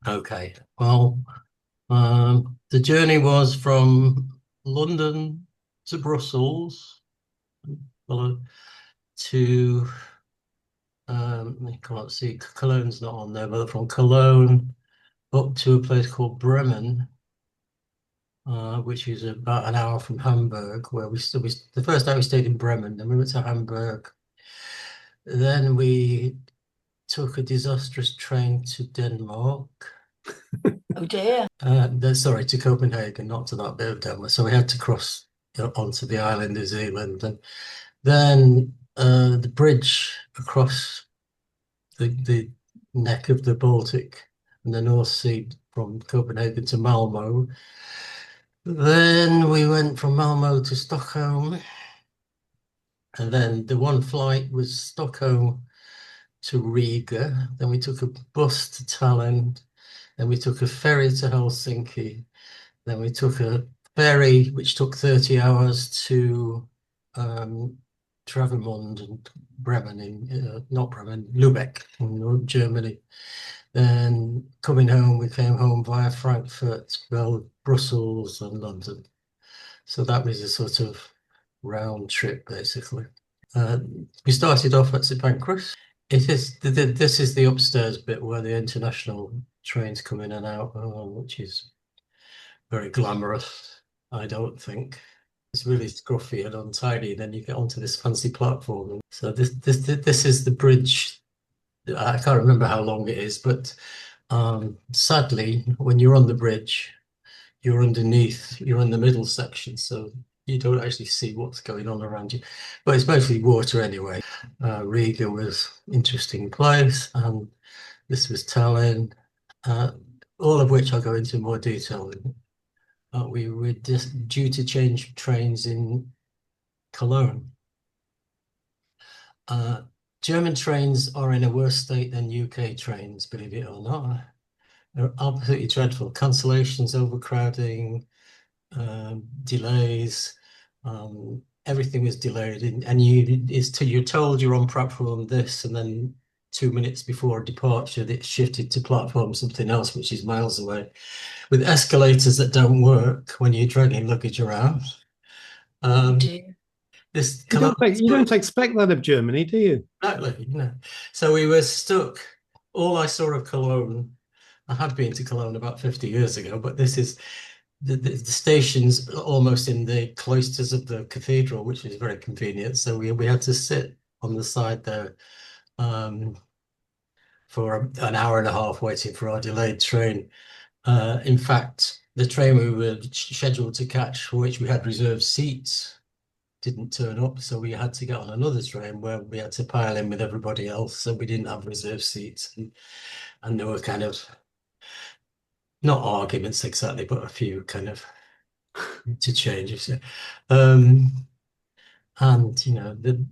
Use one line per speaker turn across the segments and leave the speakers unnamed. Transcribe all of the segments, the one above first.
Okay. Well, the journey was from London to Brussels, well, to I can't see Cologne's not on there, but from Cologne up to a place called Bremen, which is about an hour from Hamburg, where we the first night we stayed in Bremen, then we went to Hamburg, then we took a disastrous train to Denmark.
Oh dear.
Sorry, to Copenhagen, not to that bit of Denmark. So we had to cross onto the island of New Zealand, and then the bridge across the neck of the Baltic and the North Sea from Copenhagen to Malmo. Then we went from Malmo to Stockholm, and then the one flight was Stockholm to Riga. Then we took a bus to Tallinn. Then we took a ferry to Helsinki. Then we took a ferry, which took 30 hours to Travemünde and Bremen, not Bremen, Lübeck in Germany. Then coming home, we came home via Frankfurt, Brussels, and London. So that was a sort of round trip, basically. We started off at St Pancras. This is the upstairs bit where the international trains come in and out, which is very glamorous, I don't think. It's really scruffy and untidy. Then you get onto this fancy platform. So this is the bridge. I can't remember how long it is, but sadly, when you're on the bridge, you're underneath, you're in the middle section, so you don't actually see what's going on around you. But it's mostly water anyway. Riga was an interesting place, and this was Tallinn, all of which I'll go into more detail. We were just due to change trains in Cologne. German trains are in a worse state than UK trains, believe it or not. They're absolutely dreadful. Cancellations, overcrowding, delays. Everything was delayed, and you're told you're on platform this, and then 2 minutes before departure, it shifted to platform something else, which is miles away, with escalators that don't work when you're dragging luggage around.
Oh
Um,
dear.
this
You don't expect that of Germany, do you?
exactly, no. So we were stuck. All I saw of Cologne, I had been to Cologne about 50 years ago, but this is the station's almost in the cloisters of the cathedral, which is very convenient. So we had to sit on the side there for an hour and a half waiting for our delayed train. In fact, the train we were scheduled to catch, for which we had reserved seats, didn't turn up, so we had to get on another train where we had to pile in with everybody else, so we didn't have reserved seats, and there were kind of not arguments exactly, but a few kind of to change. Um, and the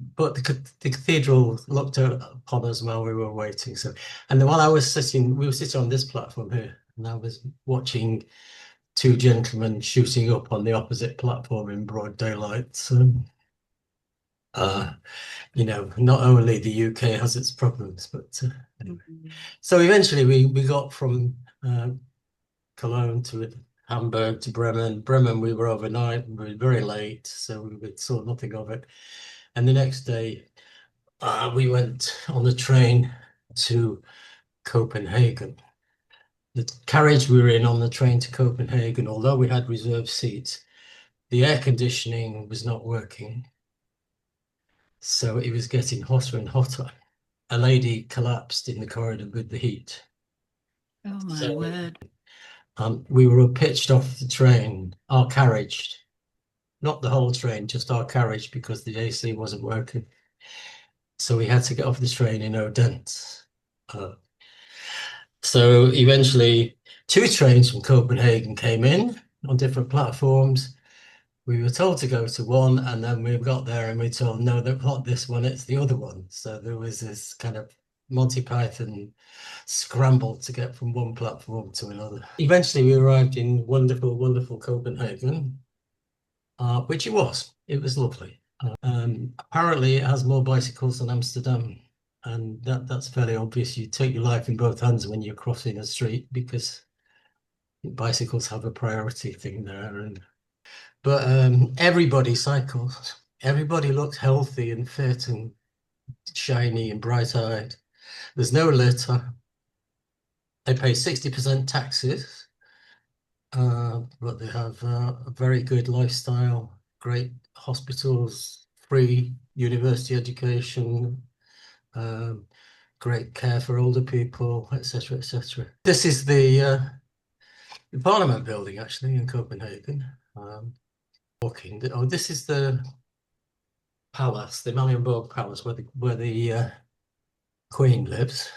cathedral looked out upon us while we were waiting. So, and then while we were sitting on this platform here, and I was watching two gentlemen shooting up on the opposite platform in broad daylight. So, not only the UK has its problems, but anyway. So eventually we got from Cologne to Hamburg to Bremen. Bremen, we were overnight. We were very late, so we saw nothing of it. And the next day, we went on the train to Copenhagen. The carriage we were in on the train to Copenhagen, although we had reserved seats, the air conditioning was not working. So it was getting hotter and hotter. A lady collapsed in the corridor with the heat.
Oh my
So
word.
we were pitched off the train, our carriage, not the whole train, just our carriage, because the AC wasn't working. So we had to get off the train in Odense. So eventually, two trains from Copenhagen came in on different platforms. We were told to go to one, and then we got there and we told, no, they're not this one, it's the other one. So there was this kind of Monty Python scramble to get from one platform to another. Eventually, we arrived in wonderful, wonderful Copenhagen, which it was. It was lovely. Apparently, it has more bicycles than Amsterdam. and that's fairly obvious. You take your life in both hands when you're crossing a street because bicycles have a priority thing there. But everybody cycles. Everybody looks healthy and fit and shiny and bright-eyed. There's no litter. They pay 60% taxes, but they have a very good lifestyle, great hospitals, free university education, great care for older people, etc., etc. This is the Parliament building, actually, in Copenhagen. Walking. Oh, this is the palace, the Marienborg Palace, where the Queen lives.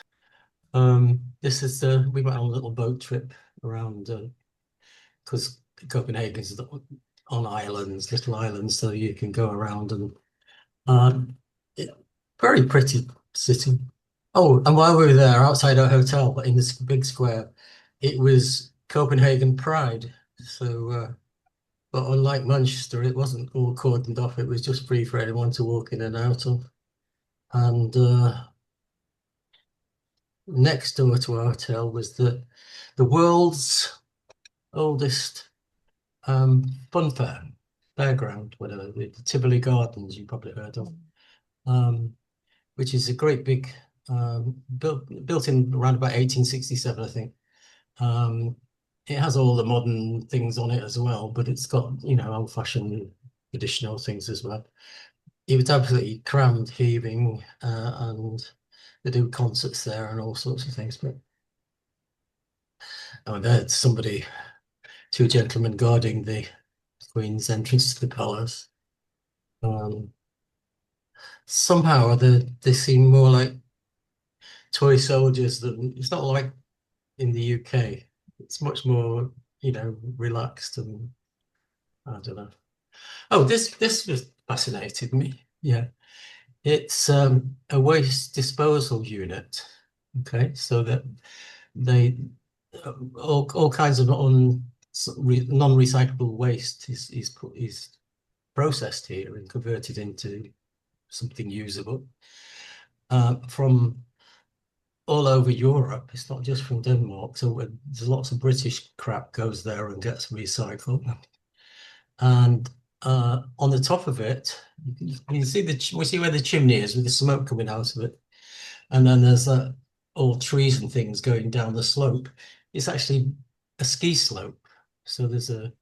This is we went on a little boat trip around because Copenhagen's on islands, little islands, so you can go around and it, very pretty city. Oh, and while we were there, outside our hotel in this big square, it was Copenhagen Pride. So, but unlike Manchester, it wasn't all cordoned off. It was just free for anyone to walk in and out of. And next door to our hotel was the world's oldest fun fairground, whatever, the Tivoli Gardens, you probably heard of, which is a great big built in around about 1867, I think. It has all the modern things on it as well, but it's got, old-fashioned traditional things as well. It was absolutely crammed, heaving, and they do concerts there and all sorts of things. But there's somebody, two gentlemen guarding the Queen's entrance to the palace. Somehow they seem more like toy soldiers than, it's not like in the UK. It's much more, relaxed, and I don't know. Oh, this was fascinated me. Yeah. It's a waste disposal unit. Okay, so that they all kinds of non-recyclable waste is processed here and converted into something usable from all over Europe. It's not just from Denmark. So there's lots of British crap goes there and gets recycled. And on the top of it, you can see we see where the chimney is with the smoke coming out of it. And then there's all trees and things going down the slope. It's actually a ski slope. So there's a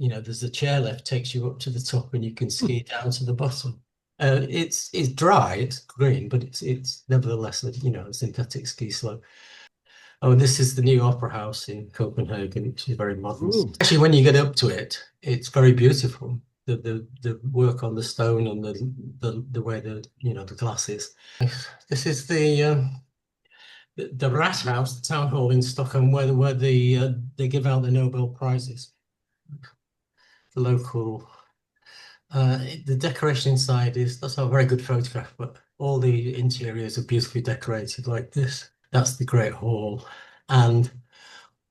chairlift takes you up to the top and you can ski down to the bottom. It's dry, it's green, but it's nevertheless a synthetic ski slope. Oh, and this is the new opera house in Copenhagen, which is very modern.
Ooh.
Actually, when you get up to it, it's very beautiful. The work on the stone and the way the glass is. This is the Rat House, the town hall in Stockholm, where they give out the Nobel Prizes. The local. The decoration inside that's not a very good photograph, but all the interiors are beautifully decorated like this. That's the Great Hall. And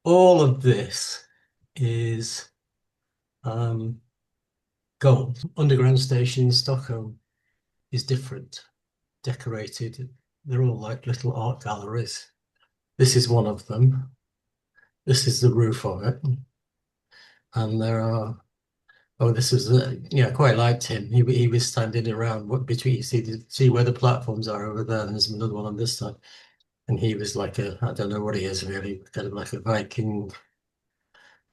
all of this is gold. Underground station in Stockholm is different, decorated. They're all like little art galleries. This is one of them. This is the roof of it. And there are, this was, quite liked him. He was standing around between, you see where the platforms are over there, and there's another one on this side. And he was like I don't know what he is really, kind of like a Viking,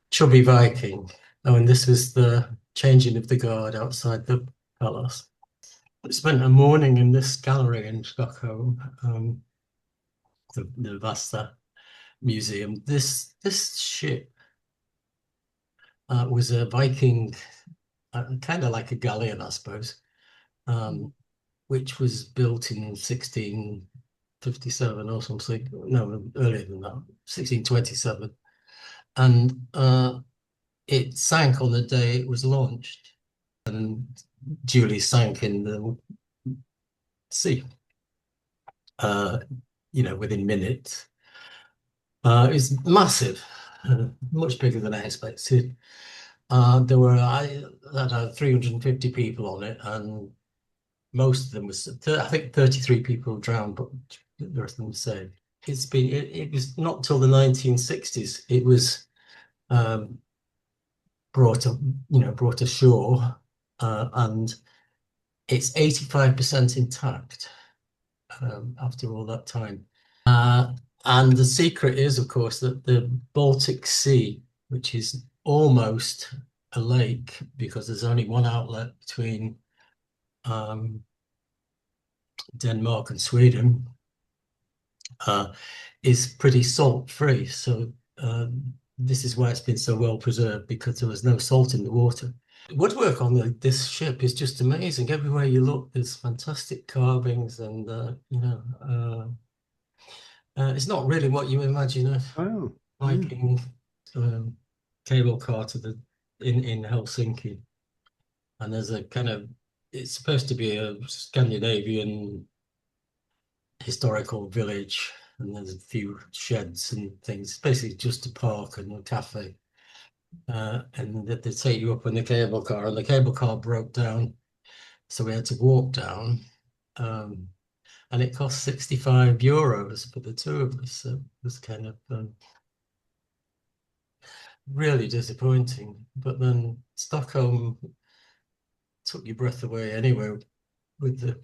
chubby Viking. Oh, and this was the changing of the guard outside the palace. I spent a morning in this gallery in Stockholm, the Vasa Museum. This ship was a Viking, kind of like a galleon, I suppose, which was built in 1657 or something. No, earlier than that, 1627. And it sank on the day it was launched and duly sank in the sea, within minutes. It's massive, much bigger than I expected. There were 350 people on it, and most of them was, I think 33 people drowned, but the rest of them were saved. It was not till the 1960s it was brought ashore, and it's 85% intact after all that time. And the secret is, of course, that the Baltic Sea, which is almost a lake because there's only one outlet between Denmark and Sweden, is pretty salt free. So this is why it's been so well preserved, because there was no salt in the water. Woodwork on this ship is just amazing. Everywhere you look, there's fantastic carvings, and it's not really what you imagine a
Oh,
Viking cable car in Helsinki. And there's a kind of, it's supposed to be a Scandinavian historical village, and there's a few sheds and things. It's basically just a park and a cafe. And they take you up in the cable car, and the cable car broke down, so we had to walk down. And it cost 65 euros for the two of us. So it was kind of really disappointing. But then Stockholm took your breath away anyway. With the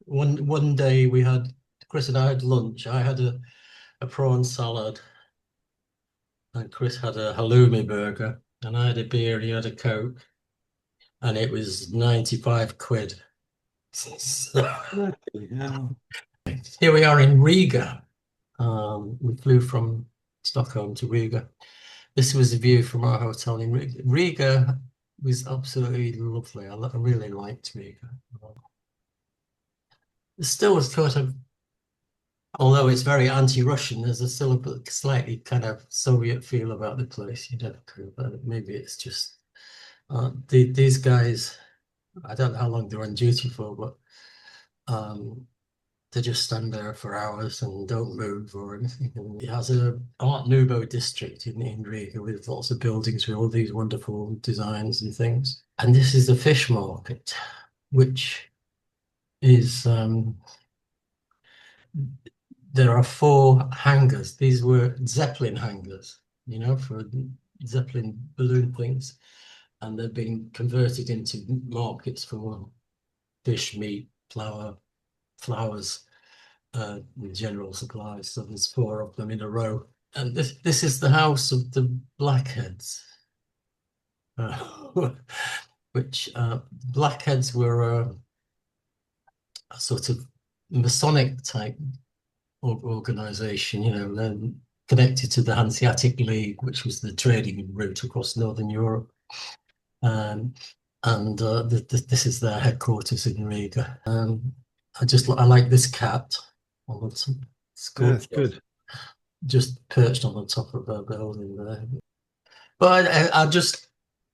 one day Chris and I had lunch. I had a prawn salad, and Chris had a halloumi burger, and I had a beer, and he had a Coke, and it was 95 quid. So,
yeah.
here we are in Riga. We flew from Stockholm to Riga. This was the view from our hotel in Riga. Riga was absolutely lovely. I really liked Riga. Still was sort of, although it's very anti-Russian, there's still a slightly kind of Soviet feel about the place. You never could, but maybe it's just these guys. I don't know how long they're on duty for, but they just stand there for hours and don't move or anything. And it has a Art Nouveau district in Riga with lots of buildings with all these wonderful designs and things. And this is the fish market, which is there are 4 hangars. These were Zeppelin hangars, for Zeppelin balloon things, and they've been converted into markets for fish, meat, flowers, general supplies. So there's 4 of them in a row. And this is the house of the Blackheads, which Blackheads were a sort of Masonic type organization, connected to the Hanseatic League, which was the trading route across Northern Europe. And this is their headquarters in Riga. I like this cat.
That's good.
Just perched on the top of a building there. But I just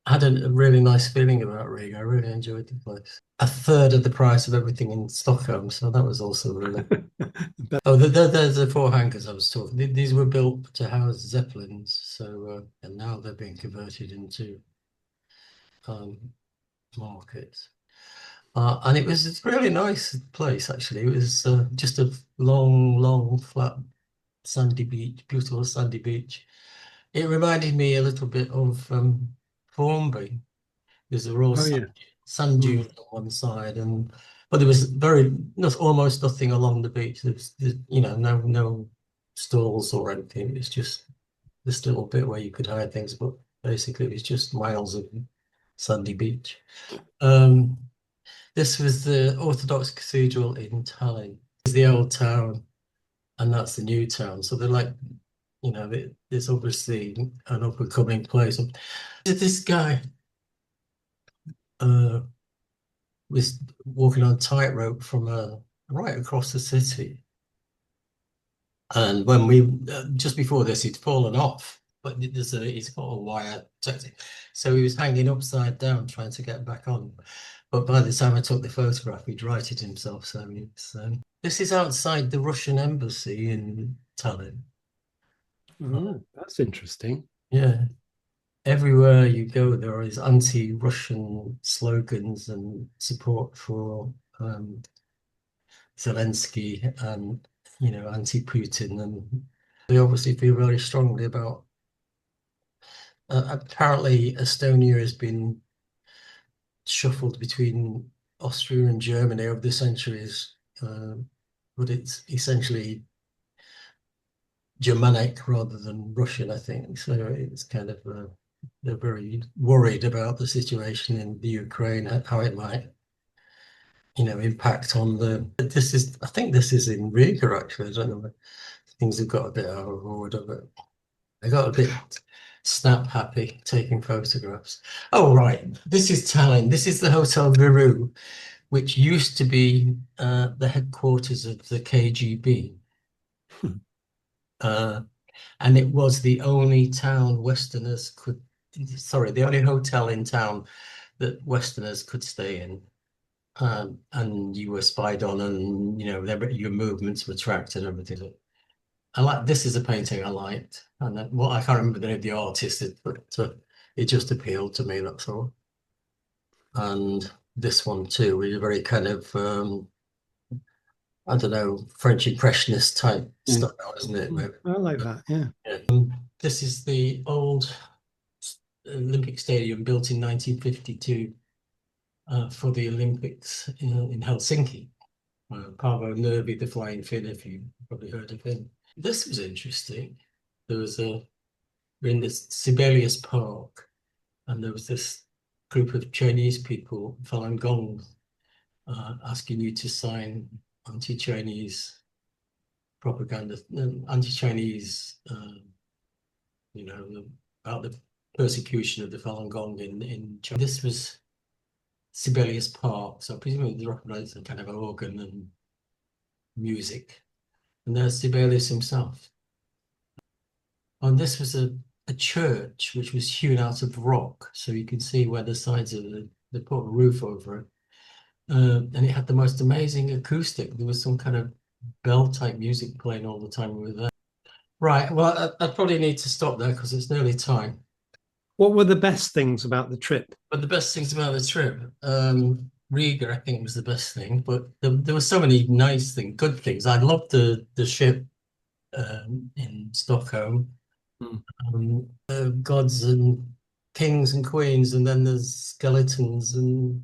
had a really nice feeling about Riga. I really enjoyed the place. 1/3 of the price of everything in Stockholm, so that was also really. Oh, there's the 4 hangars I was talking. These were built to house Zeppelins, so and now they're being converted into markets. And it was a really nice place, actually. It was just a long, flat, sandy beach, beautiful sandy beach. It reminded me a little bit of Formby. There's a raw sand dunes on one side, but there was almost nothing along the beach. There's no stalls or anything. It's just this little bit where you could hide things, but basically it was just miles of sandy beach. This was the Orthodox Cathedral in Tallinn. It's the old town, and that's the new town. So they're like, there's obviously an up and coming place. This guy was walking on tightrope from right across the city. And when just before this, he'd fallen off, but he's got a wire protecting. So he was hanging upside down trying to get back on. But by the time I took the photograph, he'd righted himself. So this is outside the Russian embassy in Tallinn.
Oh, that's interesting.
Yeah. Everywhere you go, there is anti-Russian slogans and support for Zelensky and, you know, anti-Putin, and they obviously feel very strongly about. Apparently, Estonia has been shuffled between Austria and Germany over the centuries, but it's essentially Germanic rather than Russian, I think. So it's kind of they're very worried about the situation in the Ukraine, how it might, you know, impact on the. This is, I think, this is in Riga actually. I don't know. Things have got a bit out of order, but I got a bit snap happy taking photographs. Oh right, this is Tallinn. This is the Hotel Viru, which used to be the headquarters of the KGB. And it was the only town Westerners could, sorry, the only hotel in town that Westerners could stay in. And you were spied on, and, you know, your movements were tracked and everything. I like, this is a painting I liked. And well, I can't remember the name of the artist, but it just appealed to me, that's all. And this one too, is very kind of, I don't know, French Impressionist type style, isn't it? Maybe?
I like that, yeah.
This is the old Olympic Stadium built in 1952 for the Olympics in Helsinki. Paavo Nurmi, the Flying Finn, if you've probably heard of him. This was interesting. We're in this Sibelius Park, and there was this group of Chinese people, Falun Gong, asking you to sign anti-Chinese propaganda, anti-Chinese, you know, about the persecution of the Falun Gong in China. This was Sibelius Park, so presumably they recognize some kind of organ and music. And there's Sibelius himself. And this was a church which was hewn out of rock, so you can see where the sides of they put a roof over it. And it had the most amazing acoustic. There was some kind of bell type music playing all the time we were there. Right, well, I probably need to stop there because it's nearly time.
What were the best things about the trip?
But the best things about the trip, Riga, I think, was the best thing. But there were so many nice things, good things. I loved the ship in Stockholm. Gods and kings and queens, and then there's skeletons and